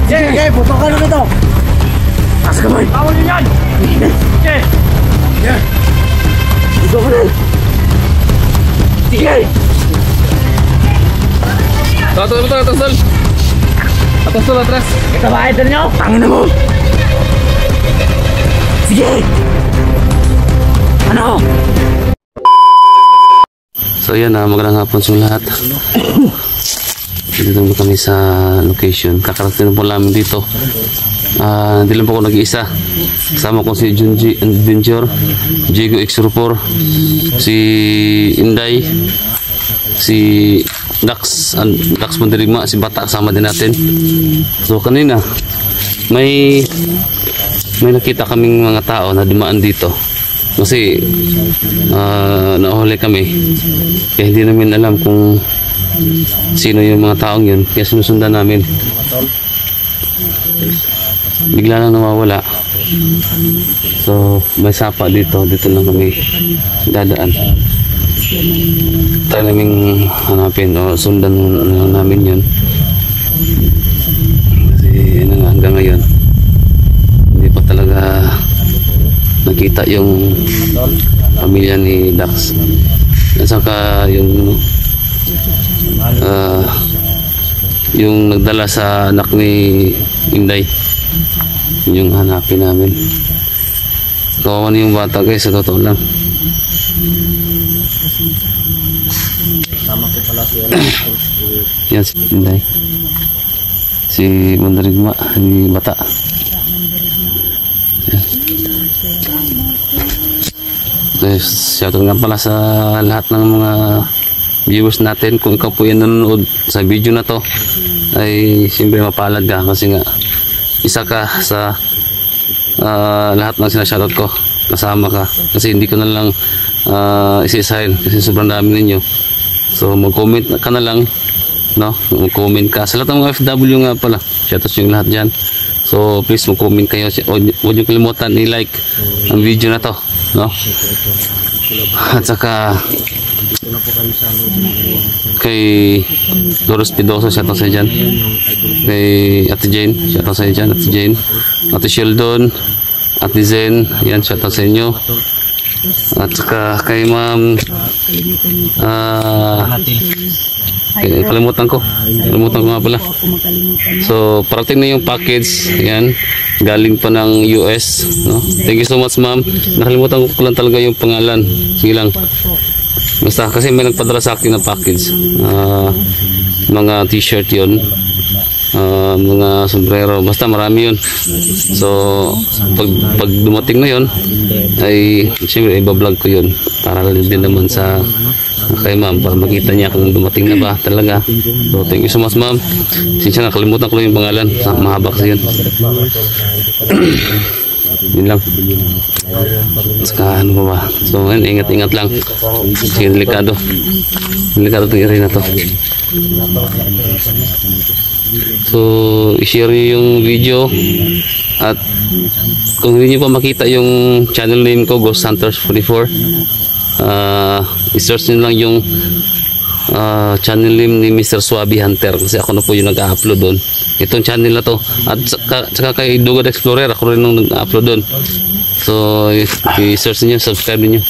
Sige, putokan na ito. Taas kamay. Tawag niyo yan. Sige. Ito ka rin. Sige. Atas dulu, atas. Kita bahay din nyo. Tangin na mo. Sige. Ano? So yan, magandang hapon sa lahat. Dito na kami sa location. Kakarating po namin dito. Hindi lang po ako nag-iisa. Kasama ko si Junji Adventure, Jigo X04, si Inday, si Dax Mandirigma, si Bata kasama din natin. So kanina may nakita kaming mga tao na dumaan dito. Kasi nahuli kami. Kaya hindi namin alam kung sino yung mga taong yun. Kaya sinusundan namin. Bigla lang nawawala. So may sapa dito. Dito lang kami dadaan. Tayo naming hanapin o sundan namin yun. Kasi hanggang ngayon hindi pa talaga nakita yung pamilya ni Dax. At saka yung nagdala sa anak ni Inday, yung hanapin namin. Kawawa na yung bata guys, sa totoo lang. Tama ko pala si Yan si Inday, si Mandirigma, si Bata. Shoutout nga pala sa lahat ng mga viewers natin. Kung ikaw po yung nanonood sa video na to, ay siyempre mapalad ka kasi nga isa ka sa lahat ng sinashoutout ko. Kasama ka kasi hindi ko na lang isa-isahin kasi sobrang dami ninyo. So mag-comment ka na lang, no? Mag-comment ka sa lahat ng mga FW nga pala. Shoutout yung lahat dyan. So please mag-comment kayo. Huwag niyo kalimutan i-like ang video na to, no? At saka kay Doros Pidoso, shoutout sa dyan. Kay Ate Jane, shoutout sa dyan. Ate Jane, Ate Sheldon, Ate Zen, yan, shoutout sa inyo. At saka kay Ma'am kalimutan ko nga pala. So parating na yung package, yan, galing pa ng US, no? Thank you so much ma'am. Nakalimutan ko lang talaga yung pangalan. Sige lang, basta kasi may nagpadala sa akin ng package. Mga t-shirt yun, mga sombrero, basta marami yun. So pag dumating na yun ay siyempre ibablog ko yun para din naman sa kay ma'am, para makita niya kung dumating na ba talaga. So thank you so much ma'am. Sinsya nakalimutan ko lang yung pangalan, mahaba kasi yun. Yun lang. Saka ano ba? So ingat-ingat lang kasi delikado itong area na to. So i-share nyo yung video. At kung hindi nyo pa makita yung channel name ko, Ghost Hunters 44, i-search nyo lang yung channel name ni Mr. Swabi Hunter kasi ako na po yung nag-upload doon. Itong channel na to. At saka kay Dugad Explorer, ako rin nung nag-upload doon. So i-search nyo, subscribe nyo.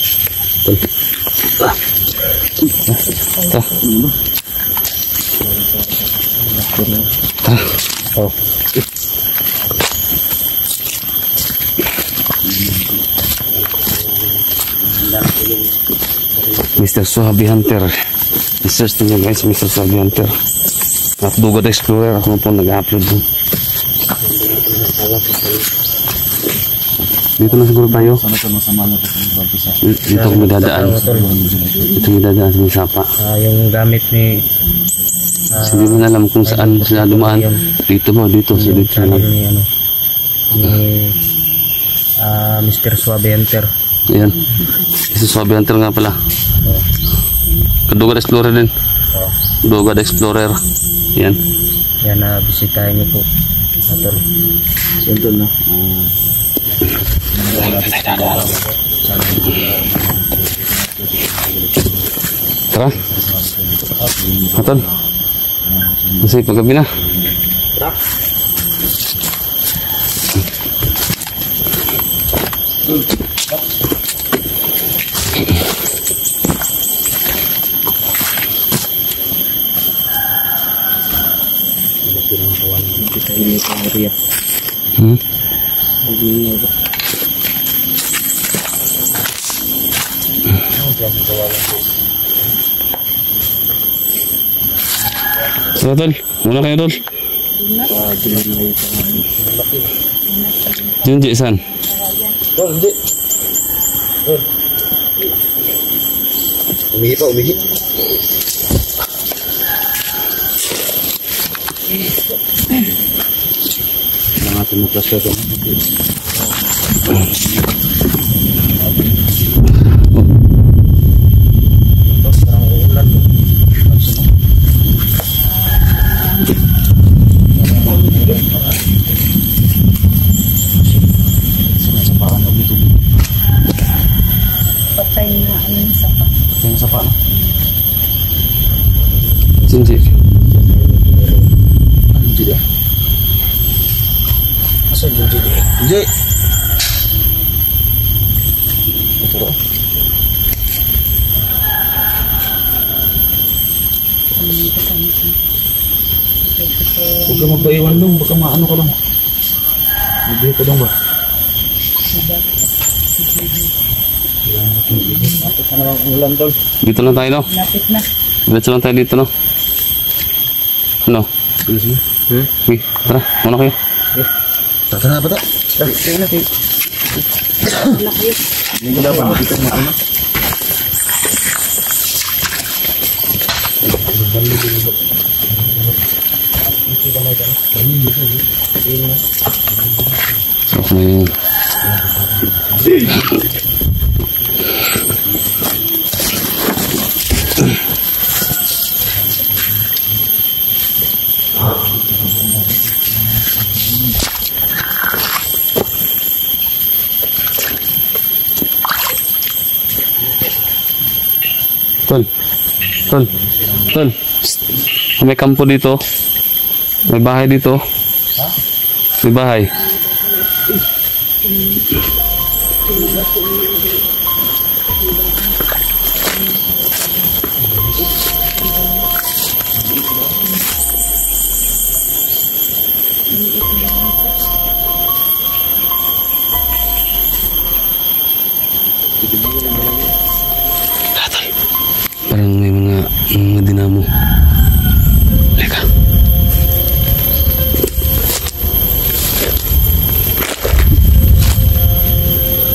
Oh. Mr. Swabi Hunter, i-search nyo guys, Mr. Swabi Hunter at Dugad Explorer, ako po nag-upload dun. Dito na siguro tayo. Dito kami dadaan. Dito kami dadaan sa may sapa. Yung gamit ni hindi mo na alam kung saan sila dumaan. Dito mo, dito sa dito lang. Ni Mr. Swabi Hunter. Ayan, Mr. Swabi Hunter nga pala. Dugad Explorer din. Dugad Explorer. Yan. Yan na bisitahin niyo po. Ator. Ito na. Tara. Hatol. Kasi paggabi na. So, tol, muna kayo, tol. Junji, saan? Hindi. Umihi pa, umihi. Nangatin mo plus ito. Patay na ang sapa. Yung sapa. Junji. Hindi ya. Asa Junji deh? Junji. Betul. Huwag ka magpaiwan dong, baka maano ka lang. Magbili ka dong ba? Lapit na naman ulan tol. Dito lang tayo, no? Lapit na. Diretso lang tayo dito, no? Ano? Okay, tara, muna kayo. Tata na ba ito? Kaya na kayo. Hindi ko dapat makikas na ano. So, kung may... Tol. Psst. May kampo dito. May bahay dito. May bahay. Parang may mga dinamo. Leka.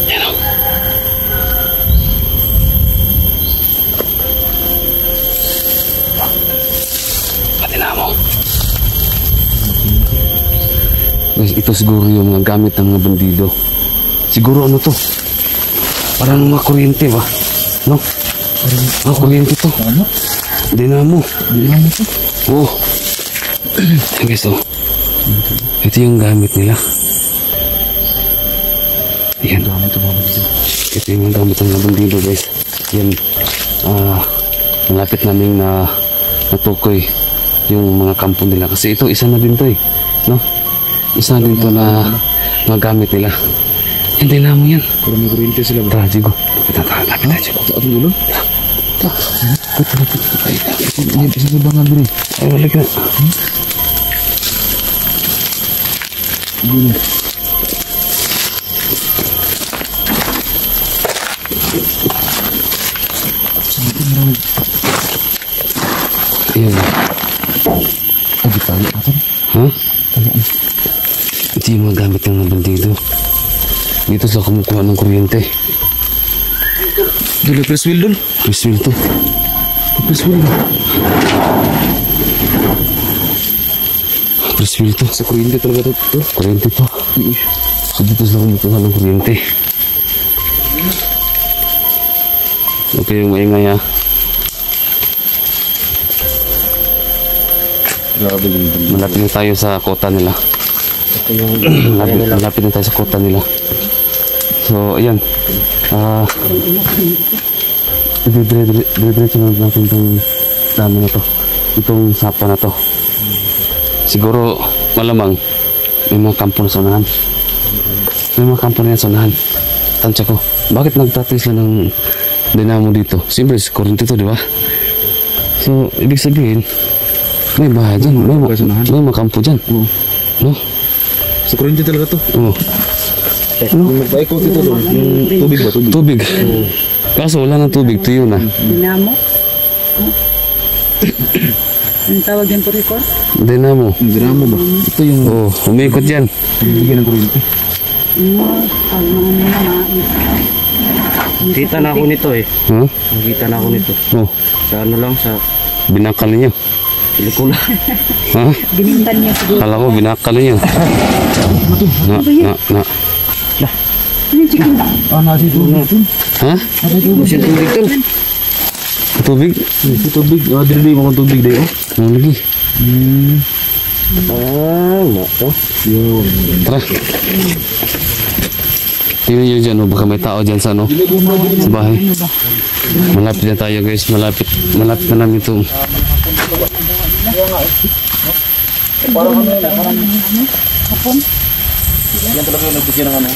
Yan o. Dinamo. Guys, ito siguro yung mga gamit ng mga bandido. Siguro ano to? Parang mga kuryente ba? No? Parang kuryente to. Ano? Dinamo. Dinamo to? Oh. Guys, oh. Ito yung gamit nila. Yan. Ito yung gamit ng mga bandido, guys. Yan. Malapit namin na natukoy yung mga kampo nila. Kasi ito, isa na din to eh. No? Isa na din to na mga gamit nila. Yan, dinamo yan. Parang may kuryente sila ba? Tara, Jigo. Kita, lapit na, Jigo. Sa ating ulo? May bisa ba nga din eh? Ay, balik na. Gini. Ayan. Lagi tali natin. Ha? Talian. Ito yung mga gamit ng mga bandido. Dito sila kumukuha ng kuryente. Dulu press wheel dun. Press wheel to. Press wheel. Press wheel to. Sa kuryente talaga to. Kuryente to. So dito sila kumukuha ng kuryente. Okay, yung maingay ha. Grabe yung bandi. Malapit na tayo sa kota nila. Ito yung Malapit na tayo sa kota nila. So, ayan. Dire-diretso na natin itong dami na to. Itong sapa na to. Siguro, malamang, may mga kampo na sa unahan. May mga kampo na yan sa unahan. Tansya ko, bakit nagtatis lang ng dinamo dito? Siyempre, kurente to, di ba? So, ibig sabihin, may bahay dyan. May mga kampo dyan. No? Sa kurente talaga to. Oo. Magpaikot ito doon. Tubig ba? Tubig. Kaso wala ng tubig, tuyo na. Dinamo. Anong tawag yan po rito? Dinamo. Dinamo ba? Ito yung, umikot yan. Bigyan ng kurente. Pag mga Kita na ako nito eh. Huh? Nakita na ako nito. Oh, Sa ano lang, sa binakal ninyo. pelikula. Ha? binintan niya siguro. Kala ko binakal ninyo. Na. Ano chicken? Nasi tubig ito. Ha? Kasi tubig to. Tubig? Ito tubig. Dinili mo kong tubig dahil. Ano lagi? Nako. Tara. Tingnan nyo dyan, baka may tao dyan sa ano, sa bahay. Malapit na tayo guys, malapit na namin ito. Yan talaga yung nagbigyan ng ano.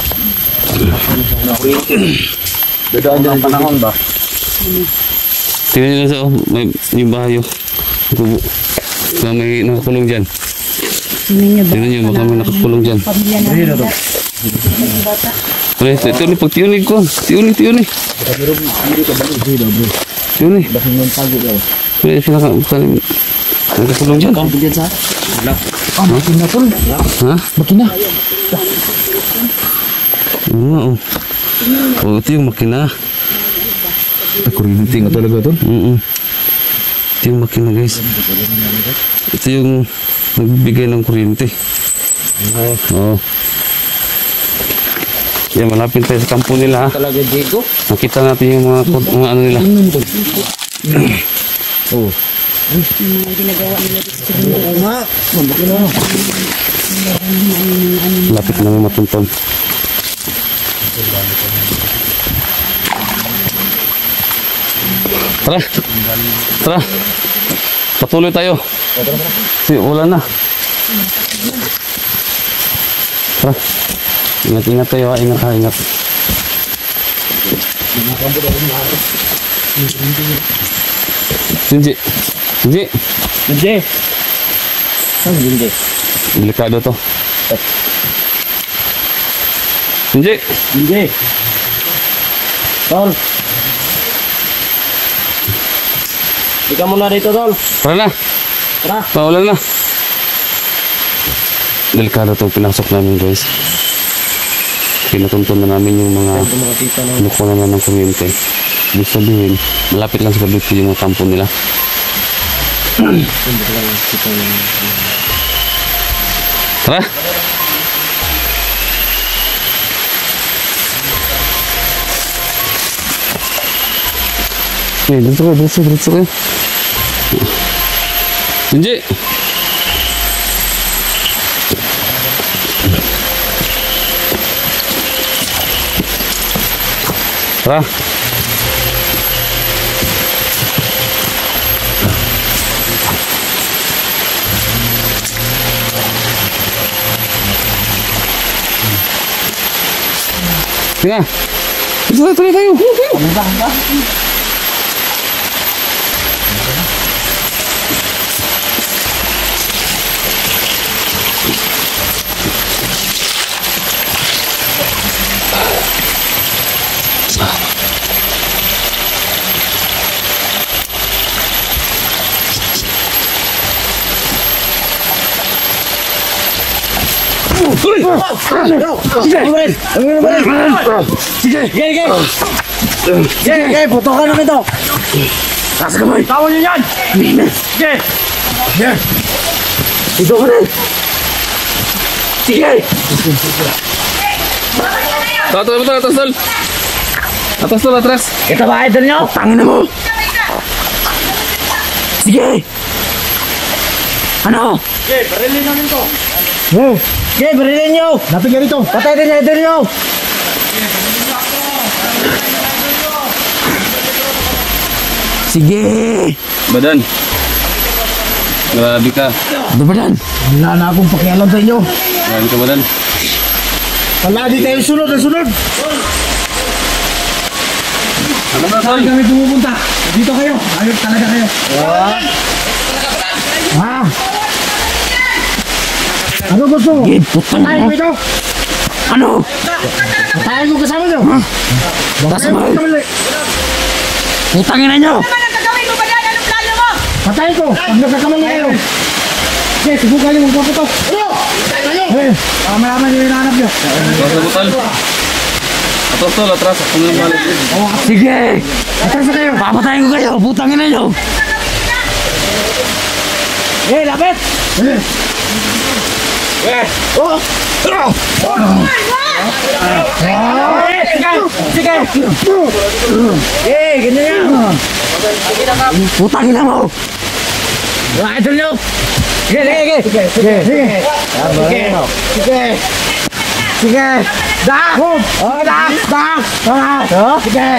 Dadaan dyan ang panahon ba? Tingnan nyo lang sa, may yung bahay yung kubo. Baka may nakakulong dyan. Tingnan nyo, baka may nakakulong dyan. Pamilya na nila. Bata. Pre, ito ni pag tiunig ko. Tiunig. Tiunig. Pre, sila ka, nakakulong dyan. Makina tol. Ha? Makina. Oo. Oh, ito yung makina. Kurente nga talaga tol. Ito yung makina guys. Ito yung nagbibigay ng kuryente. Oo. Yan, malapit tayo sa kampo nila ha. Talaga Diego. Nakita natin yung mga ano nila. Oo. Mga ginagawa nila dito sa bundok. Oo nga. Makina. Malapit na may matuntun. Tara. Tara. Patuloy tayo. Kasi ulan na. Tara. Ingat tayo ha. Ingat. Sinji. Hindi. Ang hindi. Delikado to. Sinji. Hindi. Tol. Ika muna dito, Tol. Tara na. Tara. Paulan na. Delikado to pinasok namin guys. Pinatuntun na namin yung mga Makakita na. lukunan na ng kuryente. Ibig sabihin, malapit lang sa gabi po yung mga kampo nila. Tara! Eh, dito kayo. Sinji! Tara! Tengah. Tuloy tayo. Sige, putokan namin to. Nasa kamay. Tawon niyo yan. Sige. Putokan namin. Sige. Atas tol, atras. Ito ba idol nyo? Tangin na mo. Sige. Ano? Sige, barilin namin to. Sige, barilin nyo. Lapit ka rito. Patay din yung idol nyo. Sige. Badan. Grabe ka. Ano ba yan? Wala na akong pakialam sa inyo. Grabe ka, Badan. Palagi kayo sunod na sunod. Ano ba, Tol? Saan kami pumupunta? Dito kayo. Ayos talaga kayo. Ha? Ano gusto mo? Patayin ko ito. Ano? Patayin ko kasama nyo. Batas mo. Putangin na nyo. Ano gagawin mo ba yan? Anong plano mo? Patayin ko. Pag nagkakamali kayo. Sige, subukan nyo magpaputok. Ano? Eh, malaman nyo yung hinahanap nyo. Basta mo, Tol. Atras, Tol. Atras. Ako na balik. Sige. Atras na kayo. Papatayin ko kayo. Putangin na nyo. Eh, lapit. Oh. Sige. Eh, ganyan yan. Putangin na mo. Idol nyo. Sige. Sige. Dak. Sige.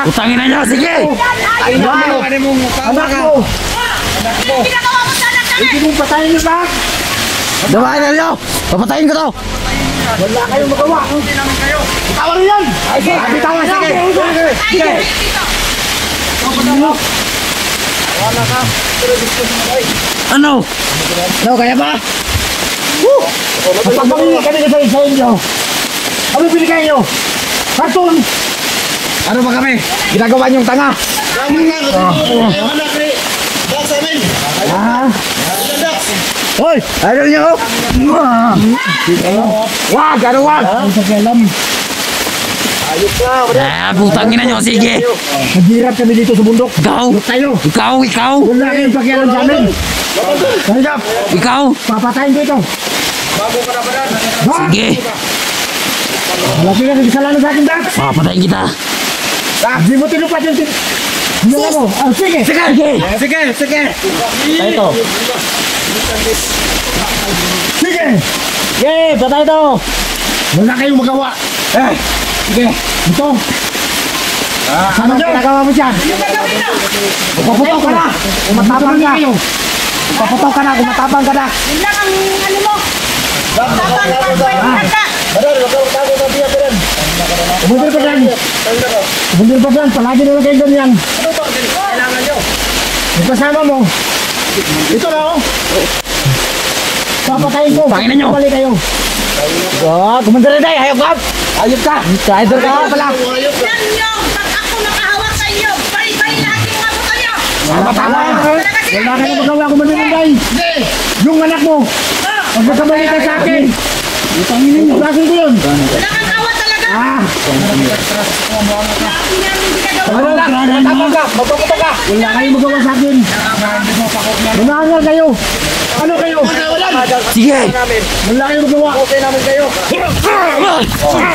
Putangin na nyo. Sige. Anak mo. Ginagawa mo sa anak namin! Hindi mo patayin nyo ba? Dawain na nyo! Papatayin ko to! Wala kayong magawa! Hindi namin kayo! Bitawan nyo yan! Bitawan! Sige! Sige! Ano? Ano? Kaya ba? Pagpapamili kami na sa inyo! Ano binigay nyo? Karton! Ano ba kami? Ginagawa nyong tanga! Hoy! Idol nyo! Wag! Ano wag? Putangin na nyo! Sige! Naghirap kami dito sa bundok. Ikaw! Ikaw! Wala kayong pakialam sa amin. Ikaw! Papatayin ko ito. Sige! Malaki na nagkasalanan sa akin, Dak! Papatayin kita! Dak! Di mo tinupat yung mo. Sige! Ito! Sige! Sige! Patay ito! Wala kayong magawa! Sige! Ito! Ano ginagawa mo dyan? Paputok ka na! Kumatapang ka! Paputok ka na! Kumatapang ka na! Yun lang ang ano mo! Tapang ka! Kumundir pa dyan! Kumundir pa dyan! Palagi na lang kayo ganyan! Ano ba? Kailangan nyo! Yung kasama mo! Ito na oh! Papatayin ko! Pangin na nyo! Balik kayo! Kumundir na tayo! Hayop ka! Hayop ka! Idol ka pala! Yan nyo! Pag ako nakahawak sa inyo, bari-bari lahat yung mga buto nyo! Tama! Wala kayong magawa kumundir na tayo! Yung anak mo! Huwag magkamali ka sa akin! Panginin nyo! Klasin ko yun! Wala kang awa talaga! Lagi namin ginagawa! Matapang ka! Magpaputok ka! Wala kayong magawa sa akin! Manangal kayo! Ano kayo? Sige! Wala kayong magawa! Okay namin kayo!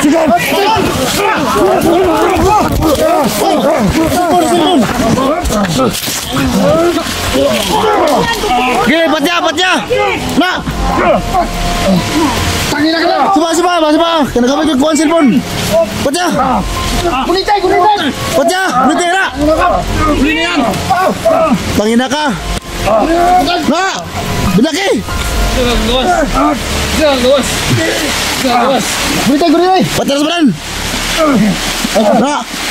Sige! Sige! Patya! Na! Tangina ka lang! Sipa! Kanagabay ka kuha ang cellphone! Patya! Kunitay! Patya! Kunitay na! Tangina ka! Na! Binaki! Kunitay! Patya na sa badan!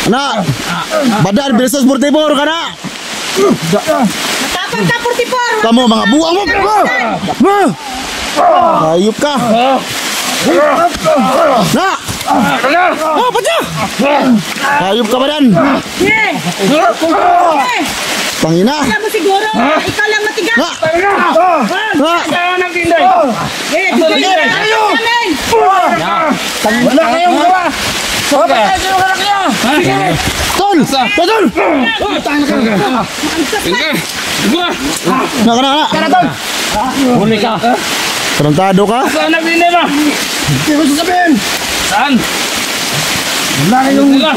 Na! Badan! Bilisas 44 ka na! Matapang ka, 44! Kamu mga buwang mo! Hayop ka! Na! Patya! Hayop ka ba dan? Pangina! Alam mo siguro, ikaw lang matigas! Na! Wala kayong gawa! Tol! Na! Huli ka. Tarantado ka? Saan nagbinay mo? Hindi ko sasabihin! Saan? Wala kayong kuha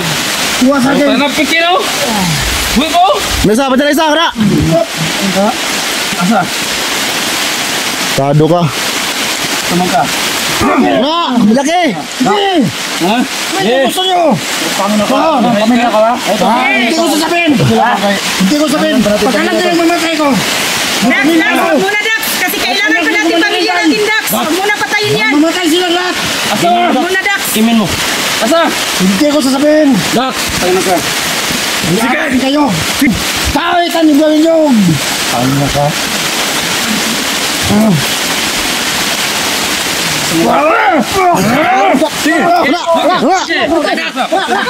sa akin! Saan napikin ako? Huwag ko? Nasa, patya na isa! Kara! Asa? Tado ka! Tumang ka. Na! Malaki! Ha? Ano gusto nyo? Pamilya ka ba? Hindi ko sasabihin! Hindi ko sabihin! Pagkalang din ang mamatay ko! Dax, Dax, huwag muna Dax. Kasi kailangan pa natin pamilya natin Dax. Huwag muna patayin yan. Mamatay silang lahat! Huwag muna Dax. Imin mo. Asa? Hindi ko sasabihin! Dak, tayo na ka. Sige! Kayo! Kahit ang gawin nyo! Ano na ka?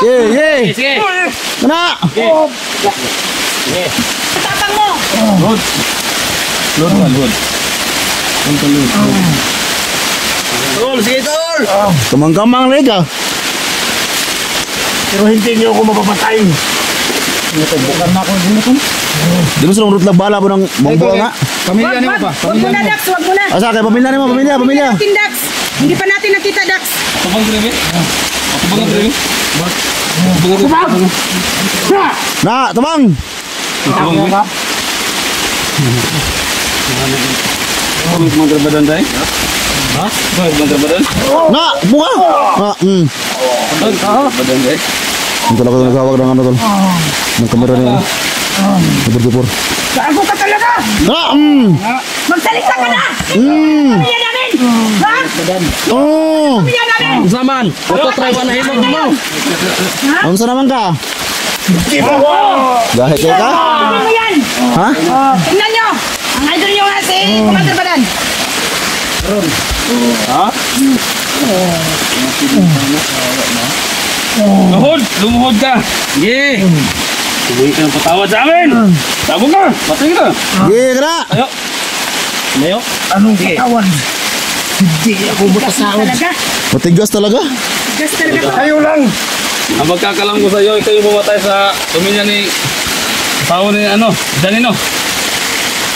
Yay! Sige. Mana! Tapang mo. Load. Load man, load. Tol, sige tol. Kamang-kamang rin ka. Pero hindi niyo ako mapapatay. Bukan na ako dito. Di mo silang rutlag bala po ng monggo nga. Pamilya niyo pa. Huwag muna Dax, huwag muna. Asa kay pamilya ni mo, pamilya. Natin Dax. Hindi pa natin nakita Dax. Ako bang grebe? Ako bang grebe? Na, tumang. Mga trabadan tayo? Ha? Mga trabadan? Na, buka. Trabadan tayo? Ang talaga ko nagkawag ng ano tol. Ng kamera niya. Dupor-dupor. Gago ka talaga. Na, Magsalita ka na. Pamilya namin. Ha? Oh. Pamilya namin. Usaman! Ito try na himog mo! Ano sa naman ka? Gahit kayo ka? Tingnan mo yan. Ha? Tingnan nyo. Ang idol nyo nga si Commander Badan. Ha? Luhod! Lumuhod ka! Sige! Subuhin ka ng patawad sa amin! Tabo ka! Patay ka! Sige ka na. Ayo! Mayo? Anong katawan? Hindi ako matasawad. Talaga. Matigas talaga. Gas talaga. Kayo lang. Ang magkakalam ko sa iyo, ikaw yung pumatay sa pamilya ni tao ni Danino.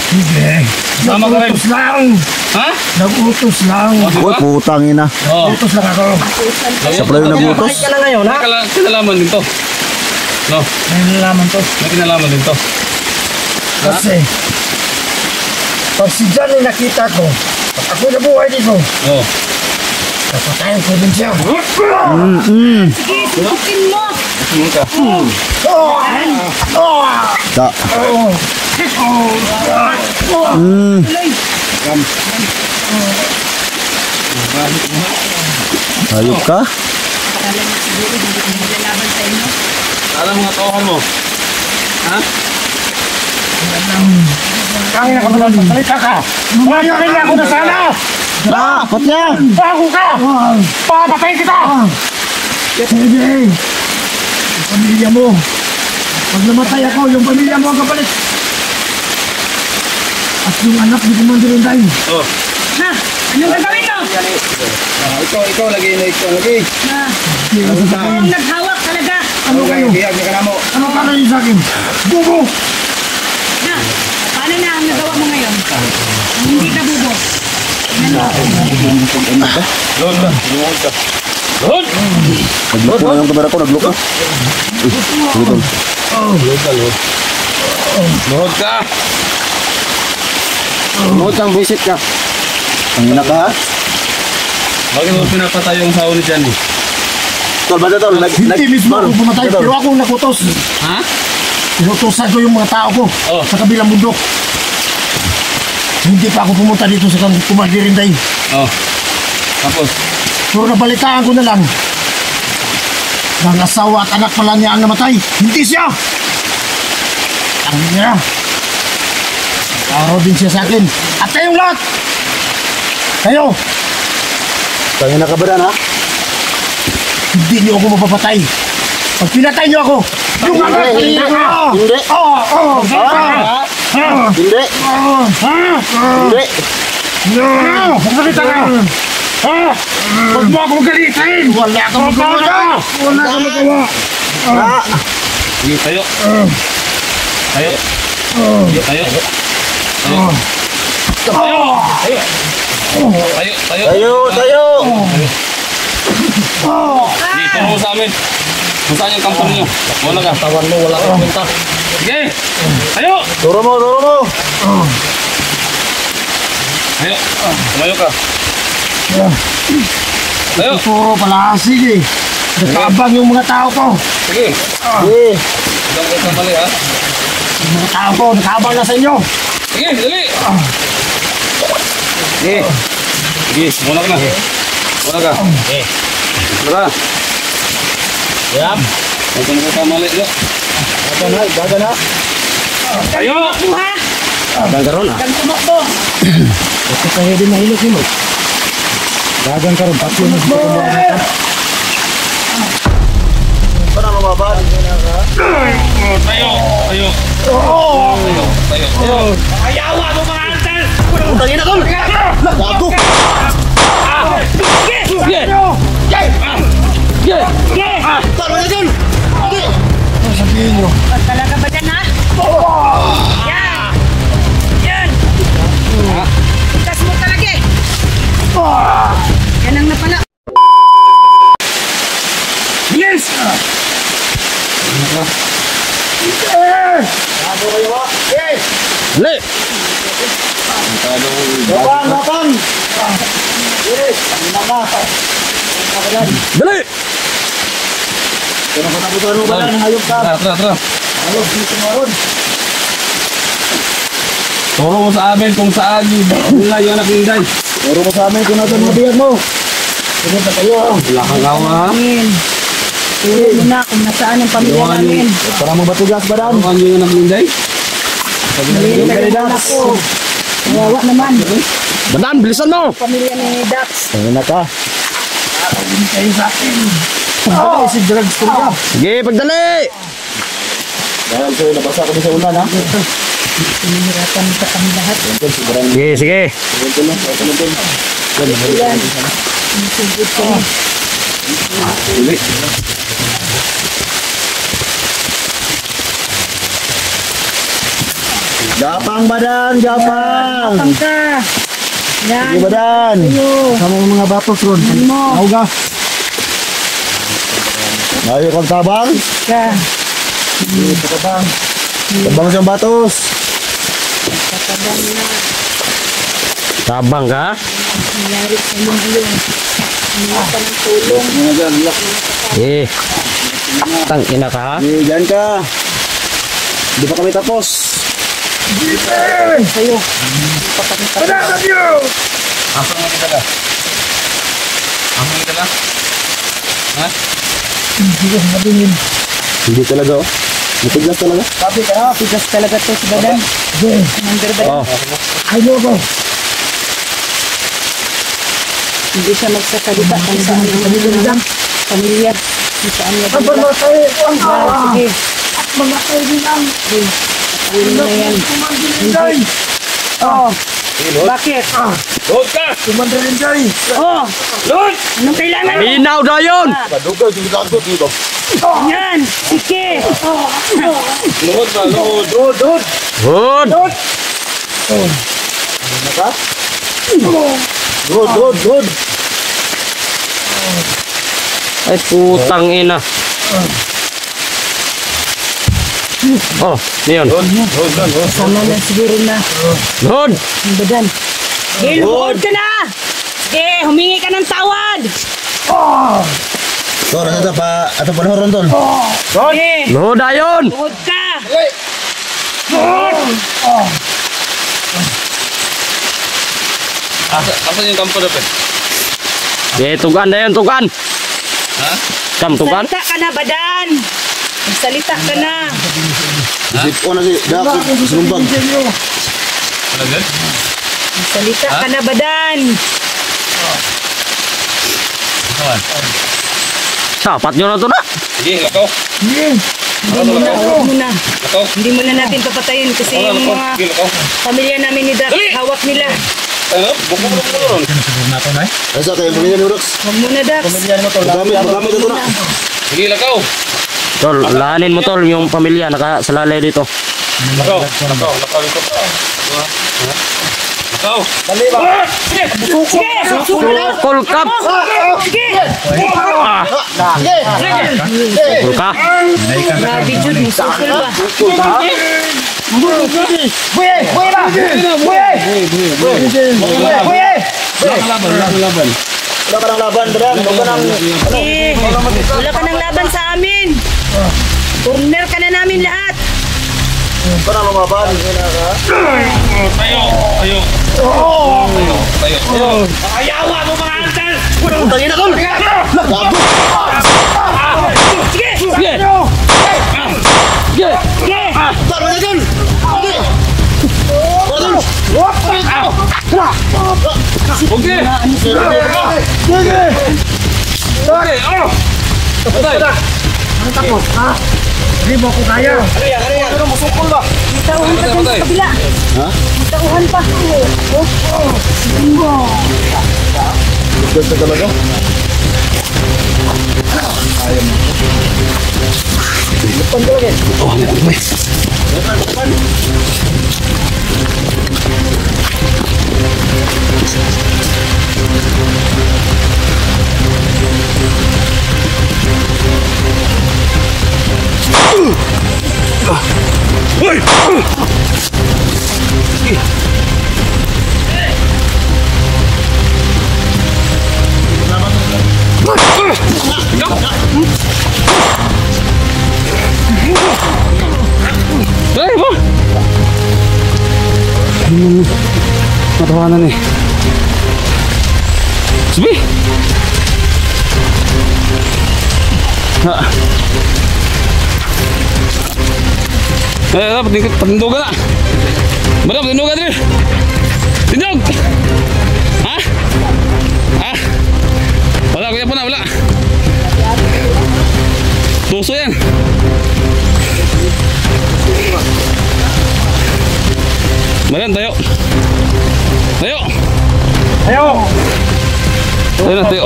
Hindi. Sama ka rin. Nagutos lang. Ha? Nagutos lang. Diba? Uy, putang ina. Oo. Nagutos lang ako. Siya pala yung nagutos. May kinalaman din to. No, May nalaman to. may kinalaman din to. Kasi, pag si John ay nakita ko, at ako nabuhay dito, Oo. kapatayin ko din siya. Sige, subukin mo. Tingin ka. Da. Tuloy. Ayop ka? Akala niya siguro hindi ko maglalaban sa inyo. Alam mga tauhan mo. Ha? Kaya ka ba salita ka? Mayakin ako na sana! Ah, patya! Bago ka! Papatay kita! Hindi! Yung pamilya mo! Pag namatay ako, yung pamilya mo ang kapalit! At yung anak ni Commander Unday! Oh. Ha? Anong gagawin mo? Ikaw lagi na ikaw lagi. Ha? Ako ang naghawak talaga. Ano kayo? Ano ka na yun sa akin? Bubo! Ha? Paano na ang nagawa mo ngayon? Ang hindi ka bubo. Lord ka. Lumuhod ka. Lord! Nagluko na yung kamera ko, nagluko. Lutol. Lord ka, Lord. Lord ka. Lutol kang visit ka. Ang ina ka ha? Bakit mo pinapatay yung sawa ni Johnny? Tol, ba tol? Hindi mismo ako pumatay, pero ako ang nakutos. Ha? Inutosan ko yung mga tao ko Oh. sa kabilang bundok. Hindi pa ako pumunta dito sa Commander Unday. Oh. Tapos? Pero nabalitaan ko na lang na ang asawa at anak pala niya ang namatay. Hindi siya! Ang niya. Araw din siya sa akin. At kayong lahat! Kayo! Kaya nakabadan ha? Hindi niyo ako mapapatay. Pag pinatay niyo ako, yung anak hindi! Hindi! Hindi! Hindi! Magsalita ka! Huwag mo akong galitin! Wala kang magawa! Wala kang magawa! Sige, tayo. Tayo. Sige, tayo. Tayo. Tayo. Tayo. Tayo! Sige, turo mo sa amin. Kung saan yung kampong niyo? Wala ka. Tawan mo, wala kang punta. Sige. Tayo. Turo mo! Turo mo! Tayo. Tumayo ka. Tayo. Puro pala. Sige. Nagkabang yung mga tao ko. Sige. Sige. Huwag ka kamali ha. Yung mga tao ko, nagkabang na sa inyo. Sige, dali. Sige. Sige, muna ka na. Muna ka. Muna ka. Yap. Huwag ka magkakamali. Daga na. Tayo. Kuha. Daga ron ah. Kang tumakbo. Ito tayo din mahilot mo. Dagan ka ron. Pati mo sa kumuha. Para lumabas. Tayo. Tayo. Tayo. Tayo. Ayawa mo mga antal. Utangin na tol. Gago. Talo na dyan. Sabihin nyo. Talaga ba dyan ha? Yan. Yan. Itas mo talaga eh. Yan ang napala. Yes! Gago kayo ha? Yes! Le! Gapang! Gapang! Yes! Dali! Pero katapusan mo ba lang? Hayop ka! Tara, tara. Hayop dito maroon! Turo mo sa amin kung saan yung anak ni Inday. Pero mo sa amin kung nasan mo biyag mo! Sunod na kayo ha! Wala kang gawa ha. Turo mo na kung nasaan ang pamilya namin. Para mo batugas ba dan? Ano yung anak ni Inday? Yung kanidas! Kawawa naman. Badan, bilisan mo! Pamilya ni Dax. Ano na ka? Kayo sa akin! Ah! Si drugs ko ka! Sige, pagdali! Dahil sa'yo nabasa kami sa ulan ha? Pinihirapan sa kami lahat. Sige, sige. Yan. Sugod kami. Gapang badan! Gapang! Pangka. Yan. Sige badan! Ayo. Sama yung mga batos ron. mo. Auga! Ayaw kang tabang? Ka. Ito tabang. Tabang siyang batos. Katabang na. Tabang ka? Nangyari sa iyo ngayon. Hindi ka ng tulong. Eh. Tang ina ka ha? Sige, dyan ka. Hindi pa kami tapos. Sa'yo. Asang mo kita ka? Asang mo kita ka? Ha? Hindi talaga oh. Matigas talaga. Sabi ka na, tigas talaga to si Badan. Number ba? Oh. Ayaw ko. Hindi siya magsasalita kung saan ang pamilya. Kung saan niya Ang dito. pamatay. Ang Sige. At mamatay din ang. Yun na yan. Kumandarin Oh. Bakit? Load ka! Kumandarin Oh. Load! Anong kailangan mo? Minaw daw yun! Padugaw, hindi ka ako dito. Yan. Sige. Load ba? Load! Dod. Good! Naka? Dod. Ay putang ina. Oh, niyon. Sama na siguro na. Good! Ang Badan. Sige, lumuhod ka na. Sige, humingi ka ng tawad. Tol, ito pa. Ito pa horon tol. Sige, Load ayon! lumuhod ka. Asan yung kampo dapat? Sige, tugan na yun, tugan! Ha? Kam, tugan? Salita ka na, Badan. Salita ka na. Isip ko na si Dak. Sumbag. Talaga? Salita ka na, Badan. Saan? Sapat nyo na to na! Sige, lakaw. Huwag mo na. Lakaw. Hindi mo na natin papatayin kasi Lakaw, yung lakaw. mga Sige, lakaw. pamilya namin ni Dax, Dali! hawak nila. Ano? Buko mo ron. Asa kayo, pamilya ni Rox. Huwag mo na, Dax. Magamit ito na. Sige, lakaw. Tol, lahanin mo tol yung pamilya nakasalalay dito. Lakaw. Lakaw. Lakaw dito. Lakaw. Sige, Sukol kap! sige. Sukol ka! Grabe, Jude, musukol ba? laban. Wala ka ng laban, Brad. Wala ka ng... Wala ka ng laban sa amin. Corner ka na namin lahat. Wala ka ng lumaban. Tayo. Ayawa mo mga antal! Tangin na, tol! Sige! Sige! Sige! Tol, wala dyan! Okay! Okay! Oh! Patay! Ang takot, ha? Hindi mo ako kaya. Ano, masukol ba? Tauhan pa dun sa kabila. Ha? Tauhan pa. Ganda talaga. Lupan talaga eh. Oh, ano ba? Ay, ba? Matawanan eh. Sabi! Ha? Patindugan na! Bada, patindugan din! Tindog! Ha? Ha? Wala, kaya pa na, wala! Tuso yan! Bayan, tayo! Tayo! Ayo! Tayo na, tayo!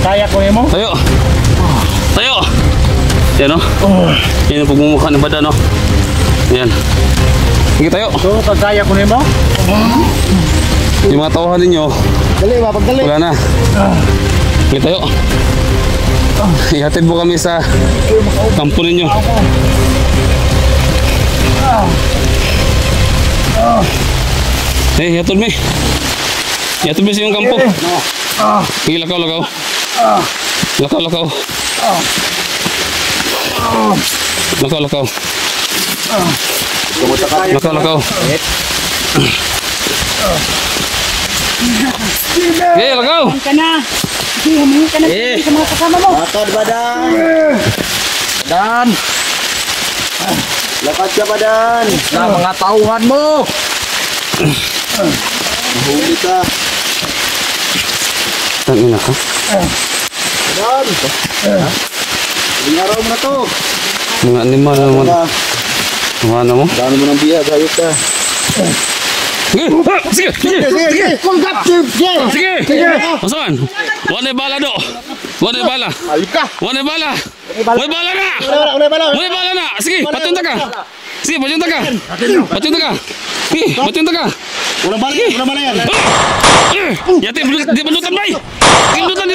Kaya ko mo? Tayo! Tayo! Yan o. Yan ang pagmumukha ng bada, no? Yan. Sige tayo. So, kaya ko mo? Yung mga tawahan ninyo, Dali, mapagdali. wala na. Sige tayo. Ihatid mo kami sa kampo ninyo. Eh, ihatid mo eh. Ihatid mo sa iyong kampo. Sige, lakaw. Lakaw. Okay, lakaw. Huwag ka na. Sige, humingi ka na sa mga kasama mo. Lakad ba, Dan? Dan! Lakad ka ba, Dan? Na mga tauhan mo! Mahuli ka. Tangina ka. Dan! Ilang araw mo na to. Mga animal naman. Ano mo? Dami mo ng biyag, ayos ka. Sige! Sige! Kulgap! Sige! Sige! Pasawan! Wane bala do! Wane bala! Ayos ka! Wane bala! Wane bala na! Wane bala na! Sige! Patunta ka! Sige! Patunta ka! Sige! Patunta ka! Walang bala yan! Yati! Di balutan bay! Dilutan!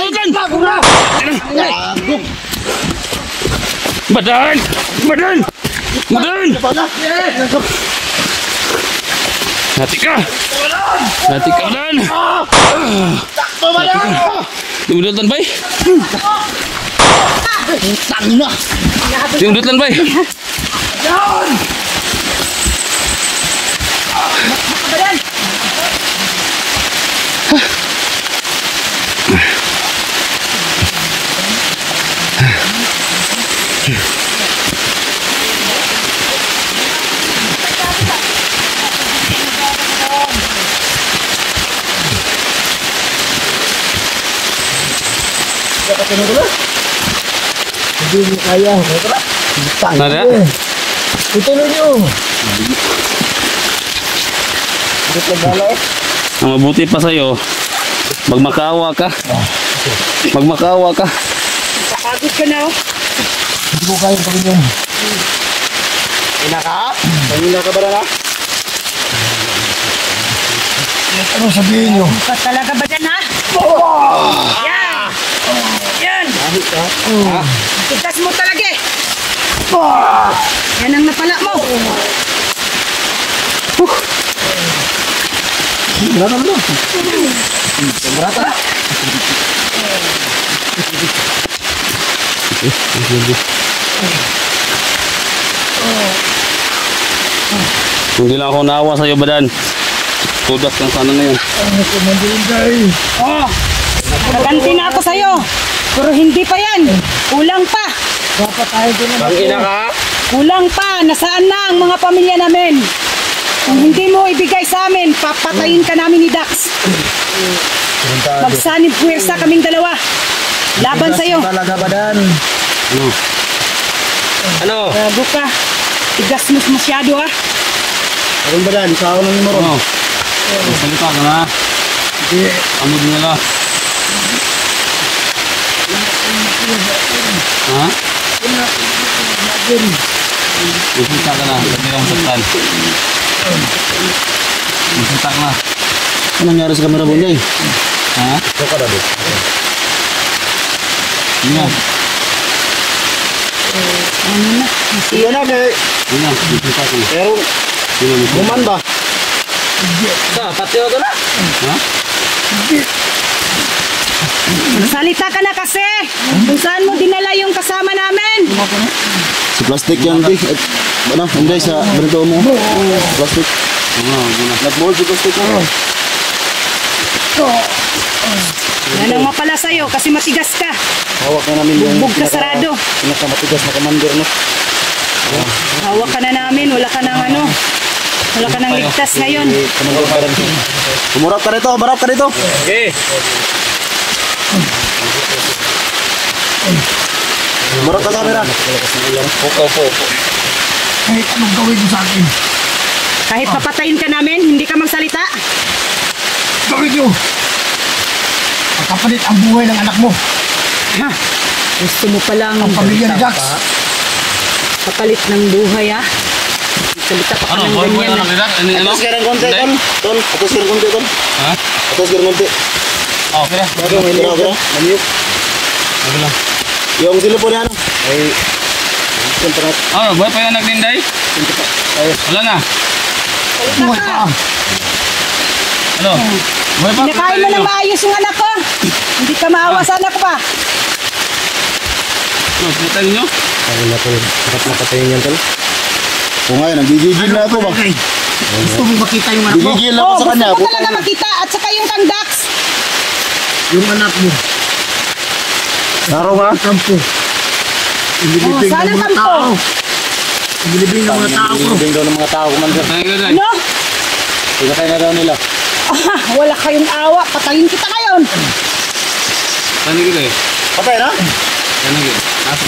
Badan! Hati ka! Badan! Di balutan bay! Tangina! Di balutan bay! Hindi mo kaya. Nada? Ituloy nyo. Ang mabuti pa sa'yo, magmakaawa ka. Nakagod ka na, oh. Hindi ko kaya pagin yun. Pangina ka ba na? Ano sabihin nyo? Ba't talaga ba dyan, ha? Yan! Yan! Tigas mo talaga eh! Yan ang napala mo! Berata mo. Berata. Hindi lang ako naawa sa'yo, Badan. Tudas kang sana ngayon. Oh, naganti na ako sa'yo. Pero hindi pa yan. Kulang pa. Tangina ka. Kulang pa. Nasaan na ang mga pamilya namin? Kung hindi mo ibigay sa amin, papatayin ka namin ni Dax. Magsanib puwersa kaming dalawa. Laban sa'yo. Talaga Badan. Ano? Gago ka. Tigas mo masyado ah. Ako Badan, sa ako nang moron. Ano? Salita ka na. Amod nila. Ha? Magsalita ka na. Hindi ka masaktan. Magsalita ka na. Ano nangyari sa kamera mo niya? Ha? Ito ka na doon. Hindi nga. Ano na? Sige na kay. Hindi nga. Magsalita ka na. Pero Hindi nga. buman ba? Pati ako na. Ha? Salita ka na kasi. Kung saan mo dinala yung kasama namin? Si plastic yan di. Ano? Hindi sa berito mo. Plastic. Nag-mold si plastic mo. Yan ang mapala sa'yo kasi matigas ka. Hawak na namin yung Bugbog ka sarado. pinakamatigas na commander no. Hawak ka na namin. Wala ka ng ano. Wala ka ng ligtas ngayon. Commander pa rin. Umurap ka rito, barap ka rito. Okay. Umurap ka sa camera. Opo. Kahit anong gawin mo sa akin, Kahit papatayin ka namin, hindi ka magsalita. gawin nyo. Pagkapalit ang buhay ng anak mo. Ha? Gusto mo palang Ang pamilya ni Dax. papalit ng buhay ha? Salita pa ka Ano? ng Boy, boy, ganyan ano? ha? Ano? Atas ka ng konti, Hindi? Ton. Ton, atas ka ng konti, Ton. Ha? Atas ka ng konti. Okay na. Bago, may niyok ka. Maniyok. Okay lang. Yung sila po niya, ano? Ay, siyempre na. Ano? Boy pa yung nagninday? Wala na. Buhay ka. Ano? Boy pa? Pinakain mo na maayos yung anak ko. Hindi ka maawa sa anak ko pa. Ano? Putay ninyo? Ay, naku. Dapat napatayin yan, Ton. Kung ngayon, nagigigil na ako ba? Gusto mo makita yung anak mo? Nagigigil na ako Oo, sa kanya. gusto ko talaga makita. At saka yung kang Dax. Yung anak mo. Naro ba? Kampo. Oh, Inilibing saan ng ang mga kampo? tao. Inilibing ng mga tao ko. Nagiging daw ng mga tao, Commander. Tayo ka dyan. Ano? Pinakay na daw nila. Ah, wala kayong awa. Patayin kita ngayon. Tayo ka dyan. Patay na? Tayo ka dyan. Nasa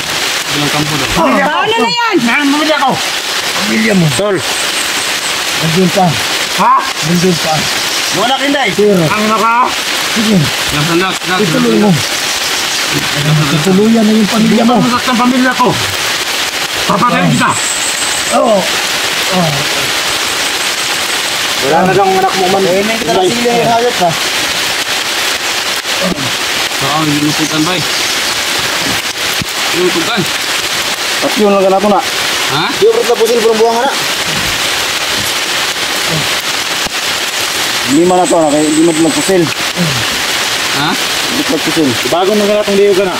bilang kampo daw. Paano na yan? Pamilya ko. Pamilya mo. Tol. Nandun pa. Ha? Nandun pa. Mga anak, Inday. Pero. Ang naka. Sige. Nasa nak. Ituloy mo. Tutuluyan na yung pamilya mo. Masaktan ang pamilya ko. Papatayin kita. Oo. Wala na lang anak mo, man. Eh, may kita ng sili yung hayop pa. Saka ang ginuputan ba eh? Ginuputan? At yun lang ka na ito na. Ha? Di ba na pusil purong buwang na? Lima na to na, kaya hindi mo nagpusil. Ha? Hindi mo nagpusil. Bago na ka na itong na.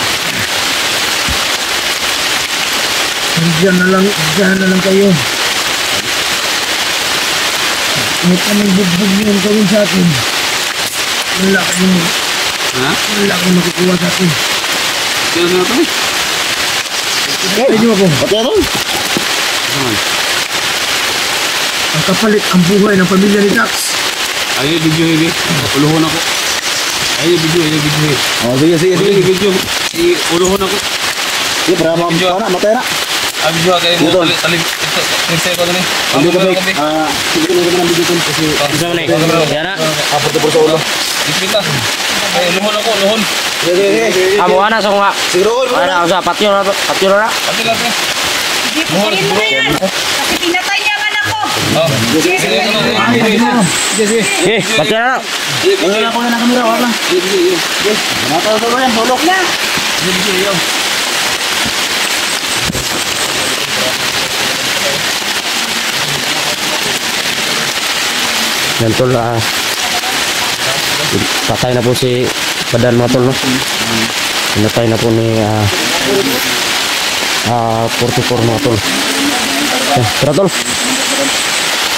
Diyan na lang kayo. May kaming bugbog yung gawin sa atin. Wala Ha? kayong makukuha sa atin. Sino na ito eh? Kaya nyo ako. Pati ito? Saan? Ang kapalit ang buhay ng pamilya ni Dax. Ayaw yung video eh. Uluhon ako. Ayaw yung video eh. Oh, sige, sige, Ayaw sige. yung video. Uluhon ako. Sige, para makakuha na, matay na. Ah, video kayo mo. Dito. Talig. Talig ko na eh. Hindi ka ba, sige ka naman ng video ko kasi Isa mo na eh. Yan na. apat na po sa ulo. Ipita. Ay, uluhon ako. Uluhon. Sige, sige, sige. Amo ana sa nga. Sige, roll, roll. Ana sa patio na. Pati ka. Hindi, patayin mo na yan. Kasi pinatay niya ang anak ko. Oh. Sige. Eh, patio na. Wala na ko na ng kamera, wala. Sige, mataw ba yan, sulok. Na, Yan tol, Patay na po si Badan mga tol, no? Pinatay na po ni 44 mga tol. Tara tol.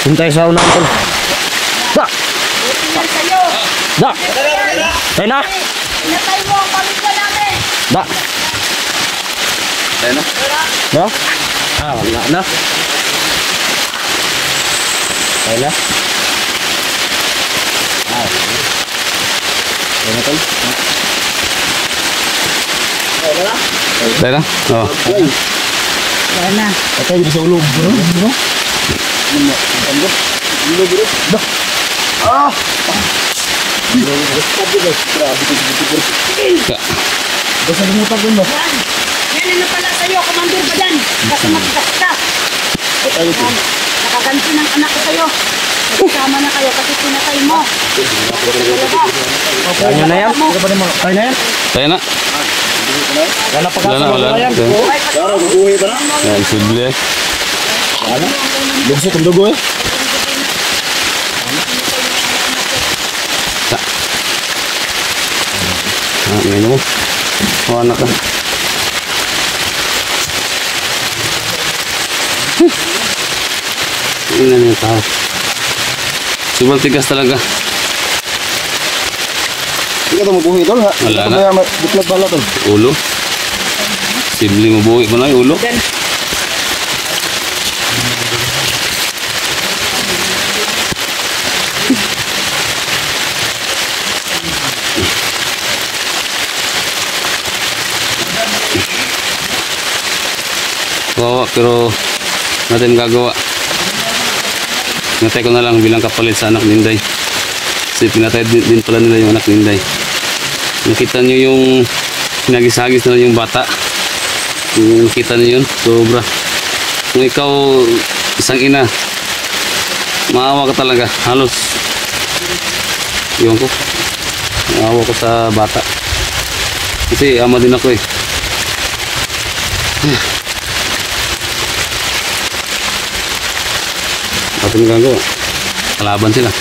Hintay sa unahan tol. Da! Tingnan sa'yo. Da! Tayo na! Pinatay mo ang pamilya namin. Da! Ayan na. Da! Wala na. Tayo na. Tayo na tol. Tayo na? Oo. Wala na. Patay dito sa ulog. Bro. Basta limutan ko ba? Yan. Yan na pala sa'yo, Commander Badan. Kasi matigas ka. Yan. Nakaganti ng anak ko sa'yo. Nagsama na kayo kasi pinatay mo. Tayo na yan. Tayo na yan. Tayo na. Wala pa Wala na, wala na. yan. Tara, bubuhay pa na. Ayan, simple. Lugsot ang dugo eh. Ngayon mo. Anak ka. Tingnan yung tao. Sobrang tigas talaga. Hindi ka ito mabuhay tol ha. Wala na. Kaya diplat bala tol. Ulo. Simple mo buhay mo na yung ulo. Kawawa pero natin gagawa. Pinatay ko na lang bilang kapalit sa anak ni Inday. Kasi pinatay din pala nila yung anak ni Inday. Nakita nyo yung pinagis-hagis na yung bata. Nakita nyo yun, sobra. Kung ikaw isang ina, maawa ka talaga. Halos iwan ko, maawa ko sa bata kasi ama din ako eh. Apa yang ganggu? Kelaban sih lah.